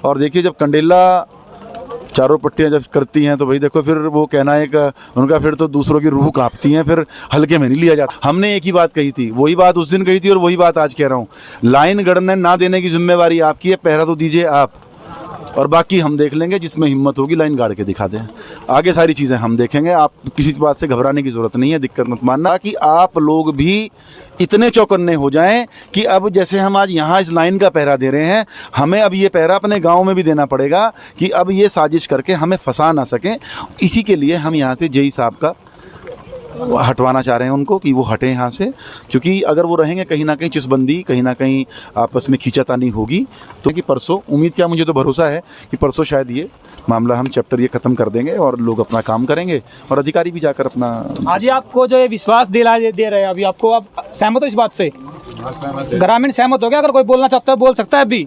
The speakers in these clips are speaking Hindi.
और देखिए जब कंडेला चारों पट्टियां जब करती हैं तो भाई देखो फिर वो कहना है कि उनका फिर तो दूसरों की रूह कांपती हैं, फिर हल्के में नहीं लिया जाता। हमने एक ही बात कही थी, वही बात उस दिन कही थी और वही बात आज कह रहा हूँ। लाइन गढ़ने ना देने की जिम्मेवारी आपकी है, पहरा तो दीजिए आप और बाकी हम देख लेंगे। जिसमें हिम्मत होगी लाइन गाड़ के दिखा दें, आगे सारी चीज़ें हम देखेंगे। आप किसी बात से घबराने की ज़रूरत नहीं है, दिक्कत मत मानना कि आप लोग भी इतने चौकन्ने हो जाएं कि अब जैसे हम आज यहाँ इस लाइन का पहरा दे रहे हैं, हमें अब ये पहरा अपने गांव में भी देना पड़ेगा कि अब ये साजिश करके हमें फंसा ना सकें। इसी के लिए हम यहाँ से जेई साहब का हटवाना चाह रहे हैं उनको कि वो हटें यहाँ से, क्योंकि अगर वो रहेंगे कहीं ना कहीं चिसबंदी, कहीं ना कहीं आपस में खींचातानी होगी। तो कि परसों उम्मीद क्या, मुझे तो भरोसा है कि परसों शायद ये मामला हम चैप्टर ये ख़त्म कर देंगे और लोग अपना काम करेंगे और अधिकारी भी जाकर अपना। आज ही आपको जो ये विश्वास दे रहे हैं, अभी आपको आप सहमत हो इस बात से? ग्रामीण सहमत हो गया? अगर कोई बोलना चाहता है बोल सकता है अभी।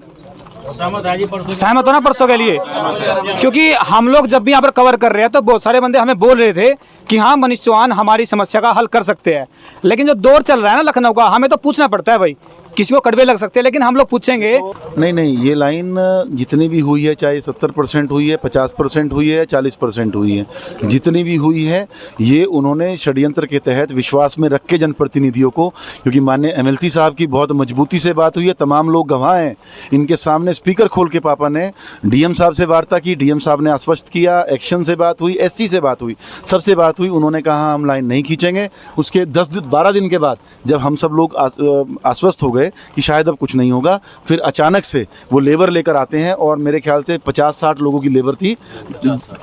सहमत हो ना परसों के लिए? क्योंकि हम लोग जब भी यहाँ पर कवर कर रहे हैं तो बहुत सारे बंदे हमें बोल रहे थे कि हाँ मनीष चौहान हमारी समस्या का हल कर सकते हैं, लेकिन जो दौर चल रहा है ना लखनऊ का, हमें तो पूछना पड़ता है भाई। किसी को कड़वे लग सकते हैं लेकिन हम लोग पूछेंगे। नहीं, ये लाइन जितनी भी हुई है, चाहे 70% हुई है, 50% हुई है, 40% हुई है, जितनी भी हुई है, ये उन्होंने षड्यंत्र के तहत विश्वास में रख के जनप्रतिनिधियों को, क्योंकि माननीय एमएलसी साहब की बहुत मजबूती से बात हुई है, तमाम लोग गवाह हैं। इनके सामने स्पीकर खोल के पापा ने डीएम साहब से वार्ता की, डीएम साहब ने आश्वस्त किया, एक्शन से बात हुई, एससी से बात हुई, सबसे बात हुई। उन्होंने कहा हम लाइन नहीं खींचेंगे। उसके 10-12 दिन के बाद जब हम सब लोग आश्वस्त हो गए कि शायद अब कुछ नहीं होगा, फिर अचानक से वो लेबर लेकर आते हैं और मेरे ख्याल से 50-60 लोगों की लेबर थी,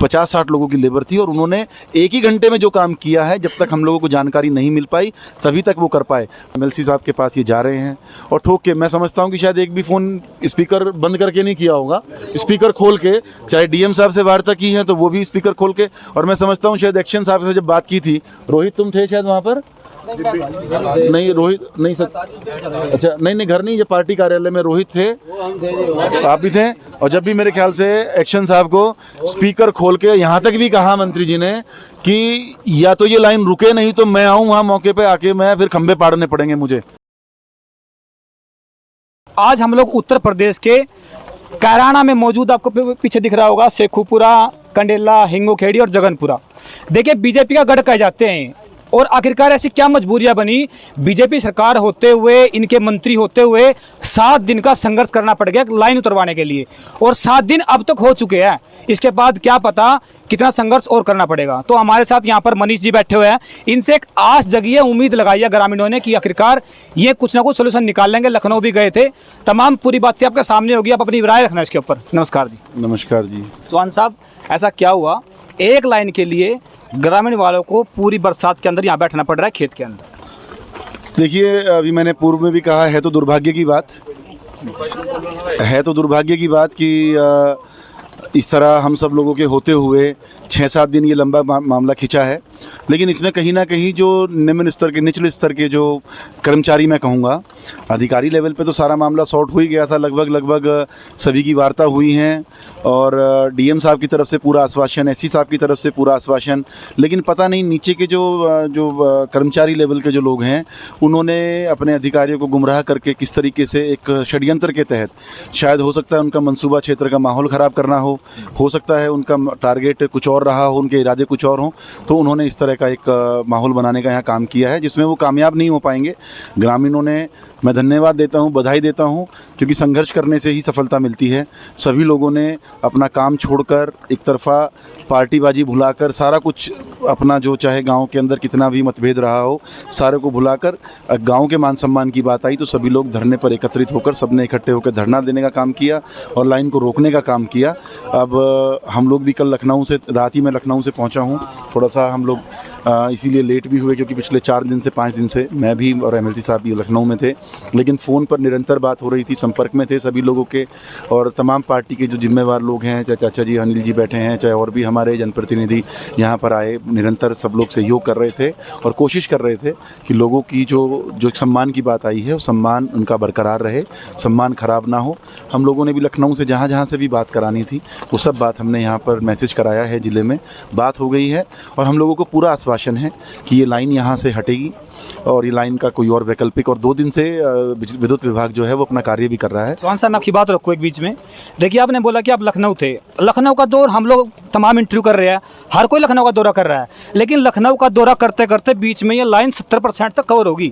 50-60 लोगों की लेबर थी और उन्होंने एक ही घंटे में जो काम किया है, जब तक हम लोगों को जानकारी नहीं मिल पाई तभी तक वो कर पाए। एमएलसी साहब के पास ये जा रहे हैं और ठोक के, मैं समझता हूँ कि शायद एक भी फ़ोन स्पीकर बंद करके नहीं किया होगा, स्पीकर खोल के, चाहे डीएम साहब से वार्ता की है तो वो भी स्पीकर खोल के। और मैं समझता हूँ शायद एक्शन साहब से जब बात की थी, रोहित तुम थे शायद वहाँ पर? नहीं रोहित नहीं सर, अच्छा नहीं घर नहीं, ये पार्टी कार्यालय में रोहित थे, आप भी थे। और जब भी मेरे ख्याल से एक्शन साहब को स्पीकर खोल के यहाँ तक भी कहा मंत्री जी ने कि या तो ये लाइन रुके, नहीं तो मैं आऊँ वहाँ मौके पे आके, मैं फिर खंबे पाड़ने पड़ेंगे मुझे। आज हम लोग उत्तर प्रदेश के कैराना में मौजूद, आपको पीछे दिख रहा होगा शेखुपुरा, कंडेला, हिंगोखेड़ी और जगनपुरा। देखिए बीजेपी का गढ़ कहे जाते हैं और आखिरकार ऐसी क्या मजबूरियां बनी, बीजेपी सरकार होते हुए, इनके मंत्री होते हुए 7 दिन का संघर्ष करना पड़ गया लाइन उतरवाने के लिए, और 7 दिन अब तक हो चुके हैं। इसके बाद क्या पता कितना संघर्ष और करना पड़ेगा। तो हमारे साथ यहाँ पर मनीष जी बैठे हुए हैं, इनसे एक आस जगी है, उम्मीद लगाई है ग्रामीणों ने कि आखिरकार ये कुछ ना कुछ सोल्यूशन निकाल लेंगे। लखनऊ भी गए थे, तमाम पूरी बातें आपके सामने होगी, आप अपनी राय रखना इसके ऊपर। नमस्कार जी। नमस्कार जी। चौहान साहब, ऐसा क्या हुआ एक लाइन के लिए ग्रामीण वालों को पूरी बरसात के अंदर यहाँ बैठना पड़ रहा है खेत के अंदर? देखिए अभी मैंने पूर्व में भी कहा है, तो दुर्भाग्य की बात है, तो दुर्भाग्य की बात कि इस तरह हम सब लोगों के होते हुए 6-7 दिन ये लंबा मामला खिंचा है। लेकिन इसमें कहीं ना कहीं जो निम्न स्तर के, निचले स्तर के जो कर्मचारी, मैं कहूँगा अधिकारी लेवल पे तो सारा मामला सॉर्ट हो ही गया था, लगभग सभी की वार्ता हुई हैं और डीएम साहब की तरफ से पूरा आश्वासन, एससी साहब की तरफ से पूरा आश्वासन। लेकिन पता नहीं नीचे के जो कर्मचारी लेवल के जो लोग हैं, उन्होंने अपने अधिकारियों को गुमराह करके किस तरीके से एक षड्यंत्र के तहत, शायद हो सकता है उनका मंसूबा क्षेत्र का माहौल ख़राब करना हो सकता है उनका टारगेट कुछ और रहा हो, उनके इरादे कुछ और हों, तो उन्होंने इस तरह का एक माहौल बनाने का यहाँ काम किया है जिसमें वो कामयाब नहीं हो पाएंगे। ग्रामीणों ने, मैं धन्यवाद देता हूँ, बधाई देता हूँ, क्योंकि संघर्ष करने से ही सफलता मिलती है। सभी लोगों ने अपना काम छोड़कर, एक तरफा पार्टीबाजी भुलाकर, सारा कुछ अपना, जो चाहे गांव के अंदर कितना भी मतभेद रहा हो, सारे को भुलाकर गांव के मान सम्मान की बात आई तो सभी लोग धरने पर एकत्रित होकर, सबने इकट्ठे होकर धरना देने का काम किया और लाइन को रोकने का काम किया। अब हम लोग भी कल लखनऊ से, रात ही मैं लखनऊ से पहुंचा हूं, थोड़ा सा हम लोग इसीलिए लेट भी हुए क्योंकि पिछले 4 दिन से 5 दिन से मैं भी और एमएलसी साहब भी लखनऊ में थे, लेकिन फ़ोन पर निरंतर बात हो रही थी, संपर्क में थे सभी लोगों के। और तमाम पार्टी के जो जिम्मेवार लोग हैं, चाहे चाचा जी अनिल जी बैठे हैं, चाहे और भी हमारे जनप्रतिनिधि यहाँ पर आए, निरंतर सब लोग सहयोग कर रहे थे और कोशिश कर रहे थे कि लोगों की जो सम्मान की बात आई है, वो सम्मान उनका बरकरार रहे, सम्मान खराब ना हो। हम लोगों ने भी लखनऊ से जहाँ से भी बात करानी थी वो सब बात हमने यहाँ पर मैसेज कराया है, ज़िले में बात हो गई है और हम लोगों को पूरा आश्वासन है कि ये लाइन यहाँ से हटेगी। और ये लाइन का कोई और वैकल्पिक, और 2 दिन से विद्युत विभाग जो है वो अपना कार्य भी कर रहा है। चौहान साहब, मैं आपकी बात रखूँ एक बीच में। देखिए, आपने बोला कि आप लखनऊ थे। लखनऊ का दौर हम लोग तमाम इंटरव्यू कर रहे हैं, हर कोई लखनऊ का दौरा कर रहा है, लेकिन लखनऊ का दौरा करते करते बीच में ये लाइन 70% तक कवर होगी।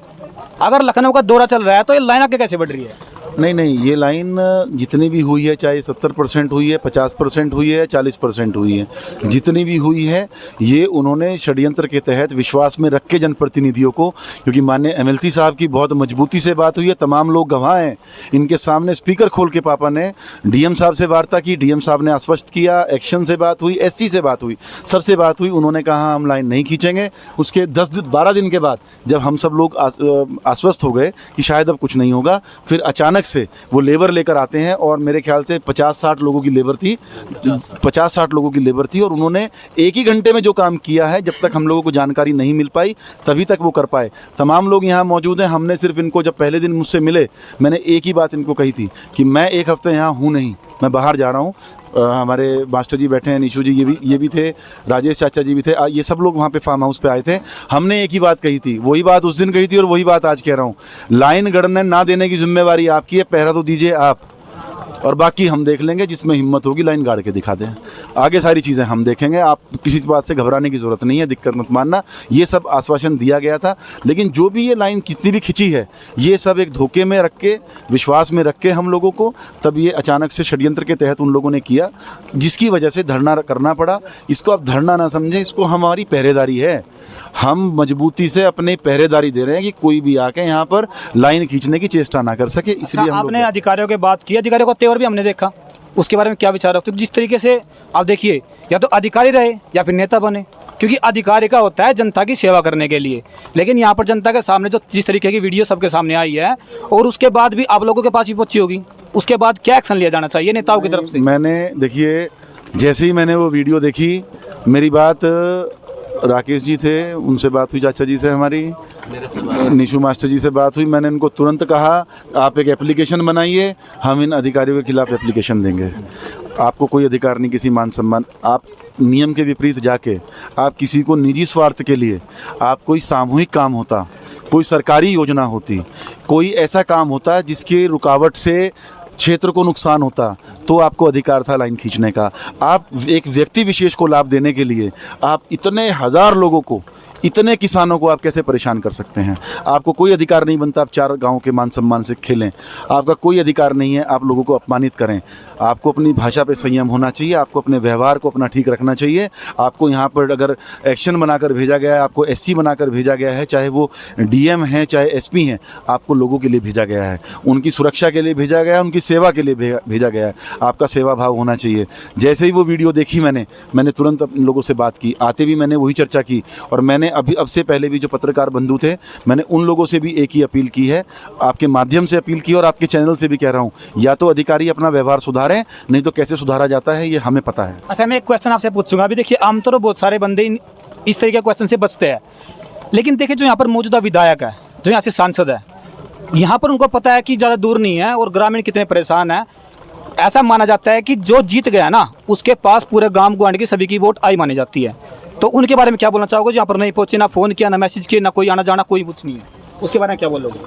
अगर लखनऊ का दौरा चल रहा है तो ये लाइन आगे कैसे बढ़ रही है? नहीं, ये लाइन जितनी भी हुई है, चाहे 70% हुई है, 50% हुई है, 40% हुई है, जितनी भी हुई है, ये उन्होंने षड्यंत्र के तहत विश्वास में रख के जनप्रतिनिधियों को, क्योंकि माननीय MLC साहब की बहुत मजबूती से बात हुई है, तमाम लोग गवाह हैं, इनके सामने स्पीकर खोल के पापा ने DM साहब से वार्ता की, DM साहब ने आश्वस्त किया, एक्शन से बात हुई, SC से बात हुई, सबसे बात हुई, उन्होंने कहा हम लाइन नहीं खींचेंगे। उसके 10-12 दिन के बाद जब हम सब लोग आश्वस्त हो गए कि शायद अब कुछ नहीं होगा, फिर अचानक से वो लेबर लेकर आते हैं, और मेरे ख्याल से 50-60 लोगों की लेबर थी, 50-60 लोगों की लेबर थी, और उन्होंने एक ही घंटे में जो काम किया है, जब तक हम लोगों को जानकारी नहीं मिल पाई तभी तक वो कर पाए। तमाम लोग यहाँ मौजूद हैं। हमने सिर्फ इनको, जब पहले दिन मुझसे मिले, मैंने एक ही बात इनको कही थी कि मैं 1 हफ्ते यहाँ हूँ नहीं, मैं बाहर जा रहा हूँ। हमारे मास्टर जी बैठे हैं, निशु जी ये भी थे, राजेश चाचा जी भी थे, ये सब लोग वहाँ पे फार्म हाउस पे आए थे। हमने एक ही बात कही थी, वही बात उस दिन कही थी और वही बात आज कह रहा हूँ। लाइन गढ़ने ना देने की जिम्मेवारी आपकी है, पहरा तो दीजिए आप, और बाकी हम देख लेंगे, जिसमें हिम्मत होगी लाइन गाड़ के दिखा दें। आगे सारी चीज़ें हम देखेंगे, आप किसी बात से घबराने की ज़रूरत नहीं है, दिक्कत मत मानना। ये सब आश्वासन दिया गया था, लेकिन जो भी ये लाइन कितनी भी खिंची है, ये सब एक धोखे में रख के, विश्वास में रख के हम लोगों को, तब ये अचानक से षड्यंत्र के तहत उन लोगों ने किया, जिसकी वजह से धरना करना पड़ा। इसको आप धरना ना समझें, इसको हमारी पहरेदारी है। हम मजबूती से अपनी पहरेदारी दे रहे हैं कि कोई भी आके यहाँ पर लाइन खींचने की चेष्टा ना कर सके, इसलिए हम आपने अधिकारियों की बात की, अधिकारियों का तेवर भी हमने देखा, उसके बारे में क्या विचार रखते हो? जिस तरीके से आप देखिए, या तो अधिकारी रहे या फिर नेता बने, क्योंकि अधिकारी का होता है जनता की सेवा करने के लिए, लेकिन यहाँ पर जनता के सामने जो जिस तरीके की वीडियो सबके सामने आई है, और उसके बाद भी आप लोगों के पास भी पहुंची होगी, उसके बाद क्या एक्शन लिया जाना चाहिए नेताओं की तरफ से? मैंने, देखिए, जैसे ही मैंने वो वीडियो देखी, मेरी बात राकेश जी थे, उनसे बात हुई, चाचा जी से हमारी, निशु मास्टर जी से बात हुई। मैंने इनको तुरंत कहा आप एक एप्लीकेशन बनाइए, हम इन अधिकारियों के खिलाफ एप्लीकेशन देंगे। आपको कोई अधिकार नहीं, किसी मान सम्मान, आप नियम के विपरीत जाके आप किसी को निजी स्वार्थ के लिए, आप कोई सामूहिक काम होता, कोई सरकारी योजना होती, कोई ऐसा काम होता जिसके रुकावट से क्षेत्र को नुकसान होता, तो आपको अधिकार था लाइन खींचने का। आप एक व्यक्ति विशेष को लाभ देने के लिए आप इतने हज़ार लोगों को, इतने किसानों को आप कैसे परेशान कर सकते हैं? आपको कोई अधिकार नहीं बनता आप 4 गाँव के मान सम्मान से खेलें। आपका कोई अधिकार नहीं है आप लोगों को अपमानित करें। आपको अपनी भाषा पे संयम होना चाहिए, आपको अपने व्यवहार को अपना ठीक रखना चाहिए। आपको यहाँ पर अगर एक्शन बनाकर भेजा गया है, आपको SC बनाकर भेजा गया है, चाहे वो DM हैं चाहे SP हैं, आपको लोगों के लिए भेजा गया है, उनकी सुरक्षा के लिए भेजा गया है, उनकी सेवा के लिए भेजा गया है। आपका सेवा भाव होना चाहिए। जैसे ही वो वीडियो देखी मैंने तुरंत अपने लोगों से बात की, आते भी मैंने वही चर्चा की, और मैंने अब से पहले भी जो पत्रकार बंधु थे, मैंने उन लोगों से भी एक ही अपील की है, आपके माध्यम से अपील की, और आपके चैनल से भी कह रहा हूँ, या तो अधिकारी अपना व्यवहार सुधारें, नहीं तो कैसे सुधारा जाता है ये हमें पता है। अच्छा, मैं एक क्वेश्चन आपसे पूछूंगा। अभी देखिए, आमतौर पर बहुत सारे बंदे इस तरीके के क्वेश्चन से बचते हैं, लेकिन देखिए जो यहाँ पर मौजूदा विधायक है, जो यहाँ से सांसद है, यहाँ पर उनको पता है कि ज़्यादा दूर नहीं है और ग्रामीण कितने परेशान हैं। ऐसा माना जाता है कि जो जीत गया ना, उसके पास पूरे गांव गुआंढ की सभी की वोट आई मानी जाती है। तो उनके बारे में क्या बोलना चाहोगे? यहाँ पर नहीं पहुंचे, ना फ़ोन किया, ना मैसेज किया, ना कोई आना जाना, कोई कुछ नहीं है, उसके बारे में क्या बोलोगे?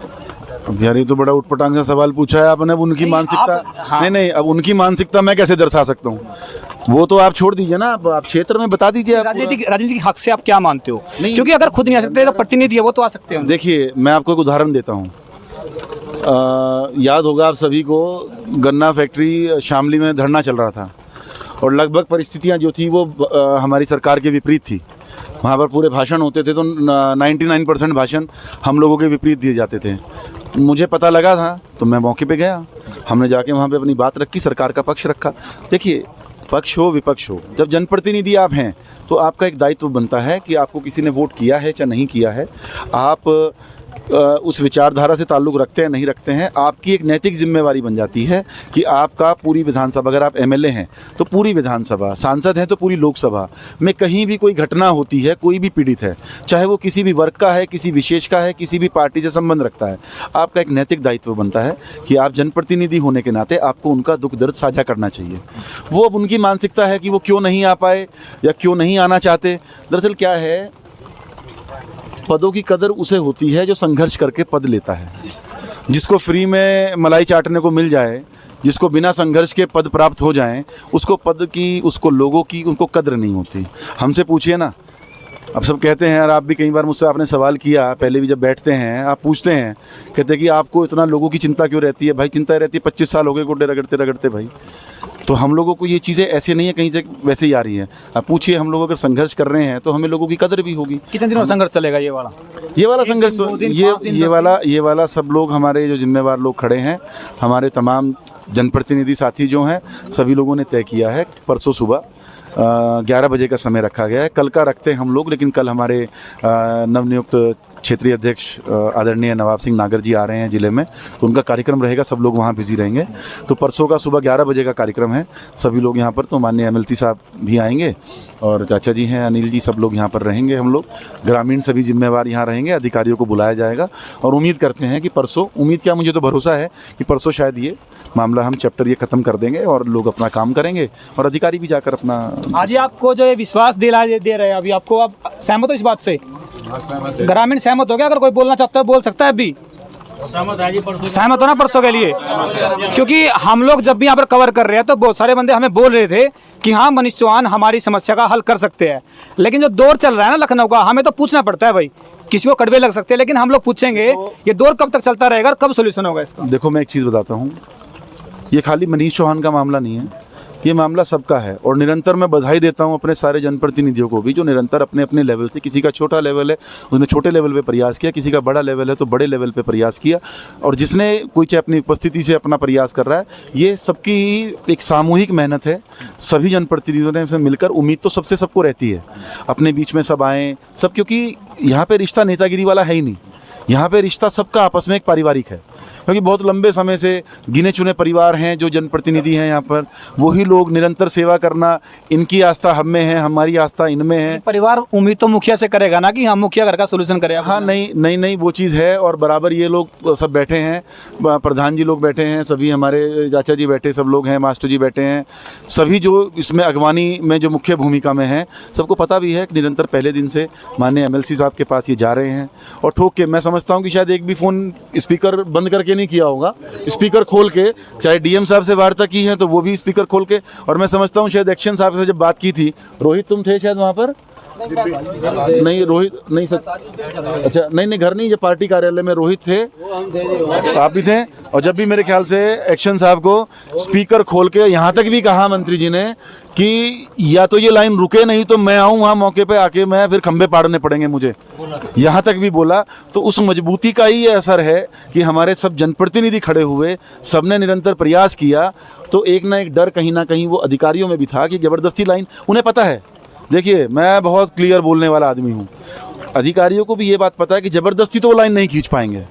अब यार ये तो बड़ा उटपटांग सा सवाल पूछा है आपने। अब उनकी मानसिकता, हाँ। नहीं, अब उनकी मानसिकता मैं कैसे दर्शा सकता हूँ? वो तो आप छोड़ दीजिए ना, आप क्षेत्र में बता दीजिए। आप राजनीतिक हक से आप क्या मानते हो? क्योंकि अगर खुद नहीं आ सकते तो प्रतिनिधि है वो तो आ सकते हैं। देखिए, मैं आपको एक उदाहरण देता हूँ। याद होगा आप सभी को, गन्ना फैक्ट्री शामली में धरना चल रहा था, और लगभग परिस्थितियाँ जो थी वो हमारी सरकार के विपरीत थी। वहाँ पर पूरे भाषण होते थे तो 99% भाषण हम लोगों के विपरीत दिए जाते थे। मुझे पता लगा था तो मैं मौके पे गया, हमने जाके वहाँ पे अपनी बात रखी, सरकार का पक्ष रखा। देखिए, पक्ष हो विपक्ष हो, जब जनप्रतिनिधि आप हैं तो आपका एक दायित्व बनता है कि आपको किसी ने वोट किया है या नहीं किया है, आप उस विचारधारा से ताल्लुक़ रखते हैं नहीं रखते हैं, आपकी एक नैतिक जिम्मेवारी बन जाती है कि आपका पूरी विधानसभा, अगर आप MLA हैं तो पूरी विधानसभा, सांसद हैं तो पूरी लोकसभा में कहीं भी कोई घटना होती है, कोई भी पीड़ित है, चाहे वो किसी भी वर्ग का है, किसी विशेष का है, किसी भी पार्टी से संबंध रखता है, आपका एक नैतिक दायित्व बनता है कि आप जनप्रतिनिधि होने के नाते आपको उनका दुख दर्द साझा करना चाहिए। वो अब उनकी मानसिकता है कि वो क्यों नहीं आ पाए या क्यों नहीं आना चाहते। दरअसल क्या है, पदों की कदर उसे होती है जो संघर्ष करके पद लेता है। जिसको फ्री में मलाई चाटने को मिल जाए, जिसको बिना संघर्ष के पद प्राप्त हो जाएं, उसको पद की, उसको लोगों की, उनको कद्र नहीं होती। हमसे पूछिए ना, अब सब कहते हैं, और आप भी कई बार मुझसे आपने सवाल किया, पहले भी जब बैठते हैं आप पूछते हैं, कहते हैं कि आपको इतना लोगों की चिंता क्यों रहती है? भाई चिंता रहती है, 25 साल हो गए गोड्डे रगड़ते रगड़ते भाई। तो हम लोगों को ये चीज़ें ऐसे नहीं है कहीं से वैसे ही आ रही हैं। आप पूछिए, हम लोग अगर संघर्ष कर रहे हैं तो हमें लोगों की कदर भी होगी। कितने दिनों संघर्ष चलेगा ये वाला? ये वाला संघर्ष, दो दिन, ये 5 दिन, ये वाला सब लोग, हमारे जो जिम्मेवार लोग खड़े हैं, हमारे तमाम जनप्रतिनिधि साथी जो हैं, सभी लोगों ने तय किया है। परसों सुबह 11 बजे का समय रखा गया है। कल का रखते हैं हम लोग, लेकिन कल हमारे नवनियुक्त क्षेत्रीय अध्यक्ष आदरणीय नवाब सिंह नागर जी आ रहे हैं ज़िले में, तो उनका कार्यक्रम रहेगा, सब लोग वहाँ बिजी रहेंगे। तो परसों का सुबह 11 बजे का कार्यक्रम है, सभी लोग यहाँ पर, तो माननीय एमएलसी साहब भी आएंगे और चाचा जी हैं अनिल जी, सब लोग यहाँ पर रहेंगे। हम लोग ग्रामीण सभी जिम्मेवार यहाँ रहेंगे, अधिकारियों को बुलाया जाएगा और उम्मीद करते हैं कि परसों, उम्मीद क्या, मुझे तो भरोसा है कि परसों शायद ये मामला हम चैप्टर ये ख़त्म कर देंगे और लोग अपना काम करेंगे और अधिकारी भी जाकर अपना। आज आपको जो ये विश्वास दे रहे हैं, अभी आपको, आप सहमत हो इस बात से? ग्रामीण सहमत हो गया? अगर कोई बोलना चाहता है बोल सकता है अभी। सहमत हो ना परसों के लिए? क्योंकि हम लोग जब भी यहाँ पर कवर कर रहे हैं तो बहुत सारे बंदे हमें बोल रहे थे कि हाँ मनीष चौहान हमारी समस्या का हल कर सकते हैं, लेकिन जो दौर चल रहा है ना लखनऊ का, हमें तो पूछना पड़ता है भाई, किसी को कड़वे लग सकते हैं, लेकिन हम लोग पूछेंगे ये दौर कब तक चलता रहेगा और कब सोल्यूशन होगा इसका? देखो, मैं एक चीज़ बताता हूँ, ये खाली मनीष चौहान का मामला नहीं है, ये मामला सबका है। और निरंतर मैं बधाई देता हूँ अपने सारे जनप्रतिनिधियों को भी, जो निरंतर अपने अपने लेवल से, किसी का छोटा लेवल है उसने छोटे लेवल पे प्रयास किया, किसी का बड़ा लेवल है तो बड़े लेवल पे प्रयास किया, और जिसने कोई चाहे अपनी उपस्थिति से अपना प्रयास कर रहा है, ये सबकी ही एक सामूहिक मेहनत है। सभी जनप्रतिनिधियों ने इसमें मिलकर, उम्मीद तो सबसे सबको रहती है, अपने बीच में सब आएँ सब, क्योंकि यहाँ पर रिश्ता नेतागिरी वाला है ही नहीं, यहाँ पे रिश्ता सबका आपस में एक पारिवारिक है। क्योंकि बहुत लंबे समय से गिने चुने परिवार हैं जो जनप्रतिनिधि हैं यहाँ पर, वही लोग निरंतर सेवा करना, इनकी आस्था हम में है, हमारी आस्था इनमें है। परिवार उम्मीद तो मुखिया से करेगा ना कि हम मुखिया घर का सोल्यूशन करेगा। हाँ, नहीं वो चीज़ है, और बराबर ये लोग सब बैठे हैं, प्रधान जी लोग बैठे हैं, सभी हमारे चाचा जी बैठे, सब लोग हैं, मास्टर जी बैठे हैं, सभी जो इसमें अगवानी में जो मुख्य भूमिका में हैं, सबको पता भी है कि निरंतर पहले दिन से माननीय एमएलसी साहब के पास ये जा रहे हैं। और ठोक के मैं समझता हूँ कि शायद एक भी फ़ोन स्पीकर बंद करके नहीं किया होगा, स्पीकर खोल के, चाहे डीएम साहब से वार्ता की है तो वो भी स्पीकर खोल के। और मैं समझता हूँ शायद एक्शन साहब से जब बात की थी, रोहित तुम थे शायद वहाँ पर? नहीं रोहित नहीं सर, अच्छा नहीं घर नहीं, जब पार्टी कार्यालय में रोहित थे, आप भी थे। और जब भी मेरे ख्याल से एक्शन साहब को स्पीकर खोल के यहाँ तक भी कहा मंत्री जी ने कि या तो ये लाइन रुके, नहीं तो मैं आऊँ वहाँ मौके पे आके, मैं फिर खंबे पाड़ने पड़ेंगे मुझे, यहाँ तक भी बोला। तो उस मजबूती का ही ये असर है कि हमारे सब जनप्रतिनिधि खड़े हुए, सबने निरंतर प्रयास किया, तो एक ना एक डर कहीं ना कहीं वो अधिकारियों में भी था कि ज़बरदस्ती लाइन, उन्हें पता है, देखिए मैं बहुत क्लियर बोलने वाला आदमी हूँ, अधिकारियों को भी ये बात पता है कि ज़बरदस्ती तो वो लाइन नहीं खींच पाएंगे,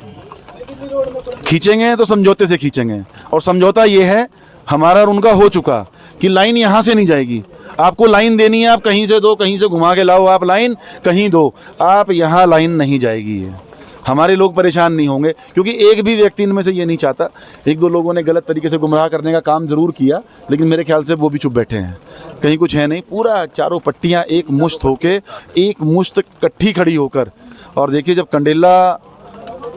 खींचेंगे तो समझौते से खींचेंगे। और समझौता ये है हमारा और उनका हो चुका कि लाइन यहाँ से नहीं जाएगी, आपको लाइन देनी है, आप कहीं से दो, कहीं से घुमा के लाओ, आप लाइन कहीं दो, आप यहाँ लाइन नहीं जाएगी। है हमारे लोग परेशान नहीं होंगे, क्योंकि एक भी व्यक्ति इनमें से ये नहीं चाहता। एक दो लोगों ने गलत तरीके से गुमराह करने का काम ज़रूर किया, लेकिन मेरे ख्याल से वो भी चुप बैठे हैं, कहीं कुछ है नहीं। पूरा चारों पट्टियाँ एक मुश्त होके, एक मुश्त इकट्ठी खड़ी होकर, और देखिए जब कंडेला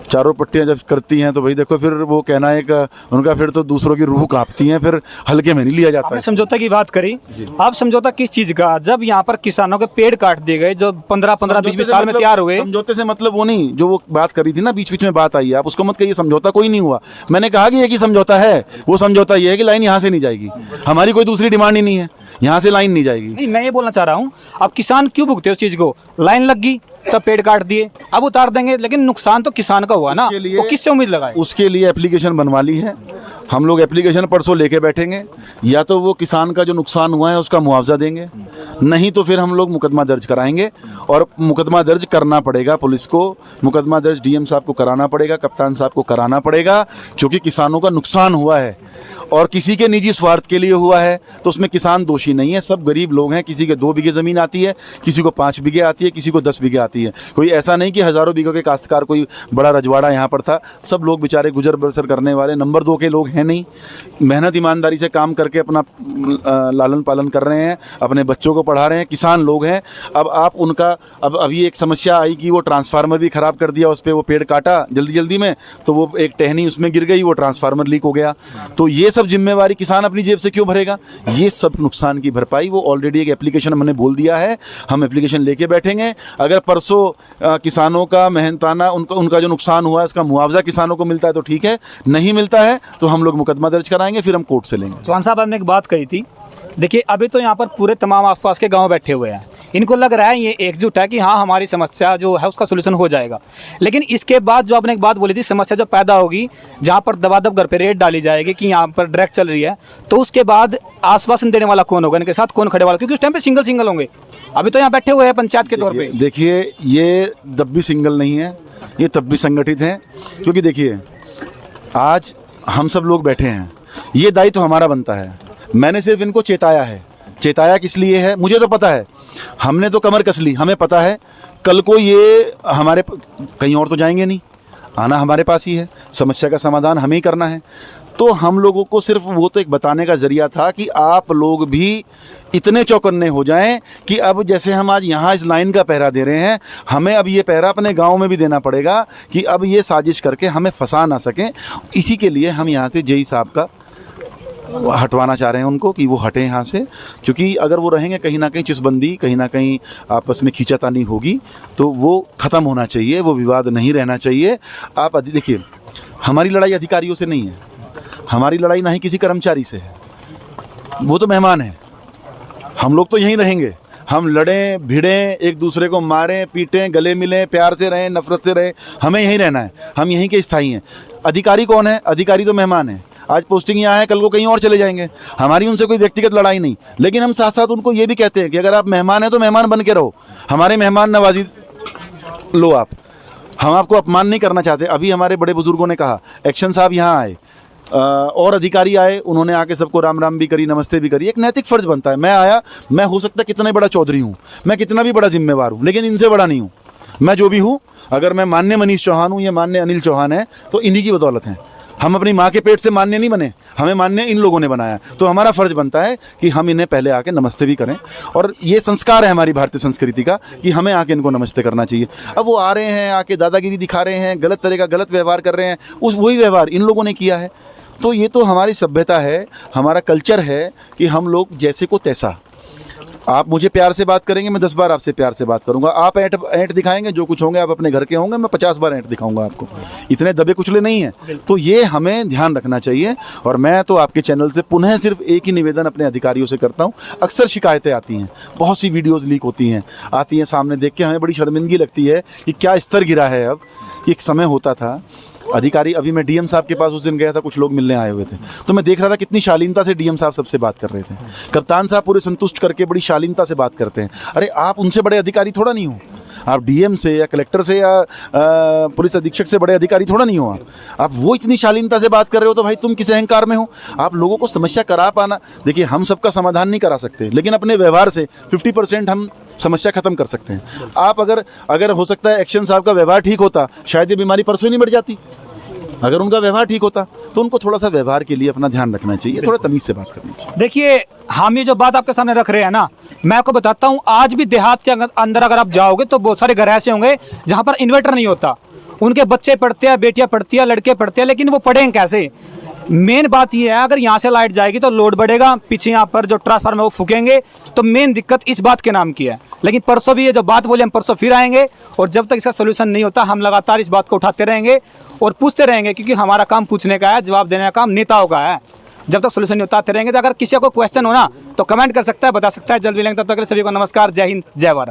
चारों पट्टियाँ जब करती हैं तो भाई देखो फिर वो कहना है कि उनका फिर तो दूसरों की रूह कांपती हैं, फिर हल्के में नहीं लिया जाता है। समझौता की बात करी, आप समझौता किस चीज़ का? जब यहाँ पर किसानों के पेड़ काट दिए गए जो 15-20 साल में तैयार हुए। समझौते से मतलब वो नहीं, जो वो बात करी थी ना, बीच बीच में बात आई है, आप उसको मत कहिए समझौता कोई नहीं हुआ। मैंने कहा कि एक ही समझौता है, वो समझौता ये है कि लाइन यहाँ से नहीं जाएगी, हमारी कोई दूसरी डिमांड ही नहीं है, यहाँ से लाइन नहीं जाएगी। नहीं, मैं ये बोलना चाह रहा हूँ, अब किसान क्यों भुगते उस चीज़ को? लाइन लग गई तब पेड़ काट दिए, अब उतार देंगे, लेकिन नुकसान तो किसान का हुआ ना, वो किससे उम्मीद लगाए? उसके लिए एप्लीकेशन बनवा ली है, हम लोग एप्लीकेशन परसों लेके बैठेंगे, या तो वो किसान का जो नुकसान हुआ है उसका मुआवजा देंगे, नहीं तो फिर हम लोग मुकदमा दर्ज कराएंगे। और मुकदमा दर्ज करना पड़ेगा पुलिस को, मुकदमा दर्ज डीएम साहब को कराना पड़ेगा, कप्तान साहब को कराना पड़ेगा, क्योंकि किसानों का नुकसान हुआ है और किसी के निजी स्वार्थ के लिए हुआ है, तो उसमें किसान दोषी नहीं है। सब गरीब लोग हैं, किसी के 2 बीघे ज़मीन आती है, किसी को 5 बीघे आती है, किसी को 10 बीघे आती है। आती है। कोई ऐसा नहीं कि हज़ारों बीघों के काश्तकार कोई बड़ा रजवाड़ा यहाँ पर था, सब लोग बेचारे गुजर बसर करने वाले नंबर 2 के लोग हैं नहीं, मेहनत ईमानदारी से काम करके अपना लालन पालन कर रहे हैं, अपने बच्चों को पढ़ा रहे हैं, किसान लोग हैं। अब आप उनका अब अभी एक समस्या आई कि वो ट्रांसफार्मर भी ख़राब कर दिया, उस पर वो पेड़ काटा जल्दी में, तो वो एक टहनी उसमें गिर गई, वो ट्रांसफार्मर लीक हो गया। तो ये सब जिम्मेवारी किसान अपनी जेब से क्यों भरेगा? ये सब नुकसान की भरपाई वो ऑलरेडी एक एप्लीकेशन हमने बोल दिया है, हम एप्लीकेशन लेके बैठेंगे। अगर परसों किसानों का मेहनताना उनका जो नुकसान हुआ है उसका मुआवजा किसानों को मिलता है तो ठीक है, नहीं मिलता है तो हम लोग मुकदमा दर्ज कराएंगे, फिर हम कोर्ट से लेंगे। चौहान साहब, आपने एक बात कही थी, देखिए अभी तो यहाँ पर पूरे तमाम आसपास के गांव बैठे हुए हैं, इनको लग रहा है ये एकजुट है कि हाँ हमारी समस्या जो है उसका सोल्यूशन हो जाएगा। लेकिन इसके बाद जो आपने एक बात बोली थी, समस्या जो पैदा होगी जहाँ पर दबादब घर पे रेड डाली जाएगी कि यहाँ पर ड्रैग चल रही है, तो उसके बाद आश्वासन देने वाला कौन होगा, इनके साथ कौन खड़े वाला, क्योंकि उस टाइम पे सिंगल होंगे। अभी तो यहाँ बैठे हुए हैं पंचायत के तौर पर। देखिए ये तब भी सिंगल नहीं है, ये तब भी संगठित हैं, क्योंकि देखिए आज हम सब लोग बैठे हैं, ये दायित्व हमारा बनता है। मैंने सिर्फ इनको चेताया है। चेताया किस लिए है मुझे तो पता है, हमने तो कमर कस ली, हमें पता है कल को ये हमारे कहीं और तो जाएंगे नहीं, आना हमारे पास ही है, समस्या का समाधान हमें ही करना है। तो हम लोगों को सिर्फ वो तो एक बताने का ज़रिया था कि आप लोग भी इतने चौकन्ने हो जाएं कि अब जैसे हम आज यहाँ इस लाइन का पहरा दे रहे हैं, हमें अब ये पहरा अपने गांव में भी देना पड़ेगा कि अब ये साजिश करके हमें फंसा ना सकें। इसी के लिए हम यहाँ से जेई साहब का हटवाना चाह रहे हैं उनको कि वो हटें यहाँ से, क्योंकि अगर वो रहेंगे कहीं ना कहीं चिसबंदी, कहीं ना कहीं आपस में खींचातानी होगी, तो वो ख़त्म होना चाहिए, वो विवाद नहीं रहना चाहिए। आप देखिए हमारी लड़ाई अधिकारियों से नहीं है, हमारी लड़ाई ना ही किसी कर्मचारी से है, वो तो मेहमान है, हम लोग तो यहीं रहेंगे। हम लड़ें भिड़ें, एक दूसरे को मारें पीटें, गले मिलें, प्यार से रहें नफरत से रहें, हमें यहीं रहना है, हम यहीं के स्थायी हैं। अधिकारी कौन है? अधिकारी तो मेहमान है, आज पोस्टिंग यहाँ है, कल को कहीं और चले जाएंगे। हमारी उनसे कोई व्यक्तिगत लड़ाई नहीं, लेकिन हम साथ साथ उनको ये भी कहते हैं कि अगर आप मेहमान हैं तो मेहमान बन के रहो, हमारे मेहमान नवाजी लो आप, हम आपको अपमान नहीं करना चाहते। अभी हमारे बड़े बुजुर्गों ने कहा, एक्शन साहब यहाँ आए और अधिकारी आए, उन्होंने आके सबको राम राम भी करी, नमस्ते भी करी, एक नैतिक फ़र्ज़ बनता है। मैं आया, मैं हो सकता है कितना बड़ा चौधरी हूँ, मैं कितना भी बड़ा जिम्मेवार हूँ, लेकिन इनसे बड़ा नहीं हूँ। मैं जो भी हूँ, अगर मैं मान्य मनीष चौहान हूँ या मान्य अनिल चौहान है तो इन्हीं की बदौलत हैं। हम अपनी माँ के पेट से मान्य नहीं बने, हमें मान्य इन लोगों ने बनाया, तो हमारा फ़र्ज़ बनता है कि हम इन्हें पहले आके नमस्ते भी करें। और ये संस्कार है हमारी भारतीय संस्कृति का कि हमें आके इनको नमस्ते करना चाहिए। अब वो आ रहे हैं, आके दादागिरी दिखा रहे हैं, गलत तरह का गलत व्यवहार कर रहे हैं, वही व्यवहार इन लोगों ने किया है। तो ये तो हमारी सभ्यता है, हमारा कल्चर है कि हम लोग जैसे को तैसा। आप मुझे प्यार से बात करेंगे, मैं 10 बार आपसे प्यार से बात करूंगा। आप ऐंठ दिखाएंगे, जो कुछ होंगे आप अपने घर के होंगे, मैं 50 बार ऐंठ दिखाऊंगा आपको। इतने दबे कुचले नहीं हैं, तो ये हमें ध्यान रखना चाहिए। और मैं तो आपके चैनल से पुनः सिर्फ एक ही निवेदन अपने अधिकारियों से करता हूँ। अक्सर शिकायतें आती हैं, बहुत सी वीडियोज़ लीक होती हैं, आती हैं सामने, देख के हमें बड़ी शर्मिंदगी लगती है कि क्या स्तर गिरा है। अब एक समय होता था अधिकारी, अभी मैं डीएम साहब के पास उस दिन गया था, कुछ लोग मिलने आए हुए थे, तो मैं देख रहा था कितनी शालीनता से डीएम साहब सबसे बात कर रहे थे। कप्तान साहब पूरे संतुष्ट करके बड़ी शालीनता से बात करते हैं। अरे आप उनसे बड़े अधिकारी थोड़ा नहीं हो, आप डीएम से या कलेक्टर से या पुलिस अधीक्षक से बड़े अधिकारी थोड़ा नहीं हो। आप वो इतनी शालीनता से बात कर रहे हो तो भाई तुम किस अहंकार में हो? आप लोगों को समस्या करा पाना, देखिए हम सबका समाधान नहीं करा सकते, लेकिन अपने व्यवहार से 50% हम समस्या खत्म कर सकते हैं। आप अगर हो सकता है एक्शन साहब का व्यवहार ठीक होता, शायद ये बीमारी परसों ही नहीं बढ़ जाती। अगर उनका व्यवहार ठीक होता तो उनको थोड़ा सा व्यवहार के लिए अपना ध्यान रखना चाहिए, थोड़ा तमीज़ से बात करनी चाहिए। देखिए हम ये जो बात आपके सामने रख रहे हैं ना, मैं आपको बताता हूँ, आज भी देहात के अंदर अगर आप जाओगे तो बहुत सारे घर ऐसे होंगे जहाँ पर इन्वर्टर नहीं होता, उनके बच्चे पढ़ते हैं, बेटियां पढ़ती हैं, लड़के पढ़ते हैं, लेकिन वो पढ़ेंगे कैसे? मेन बात ये है, अगर यहाँ से लाइट जाएगी तो लोड बढ़ेगा, पीछे यहाँ पर जो ट्रांसफार्मर है वो फूकेंगे, तो मेन दिक्कत इस बात के नाम की है। लेकिन परसों भी ये जो बात बोली, हम परसों फिर आएंगे, और जब तक इसका सोल्यूशन नहीं होता हम लगातार इस बात को उठाते रहेंगे और पूछते रहेंगे, क्योंकि हमारा काम पूछने का है, जवाब देने का काम नेताओं का है। जब तक सोल्यूशन नहीं उतारते रहेंगे, तो अगर किसी को क्वेश्चन हो ना तो कमेंट कर सकता है, बता सकता है। जल्द मिलेंगे, तब तक के लिए सभी को नमस्कार, जय हिंद, जय भारत।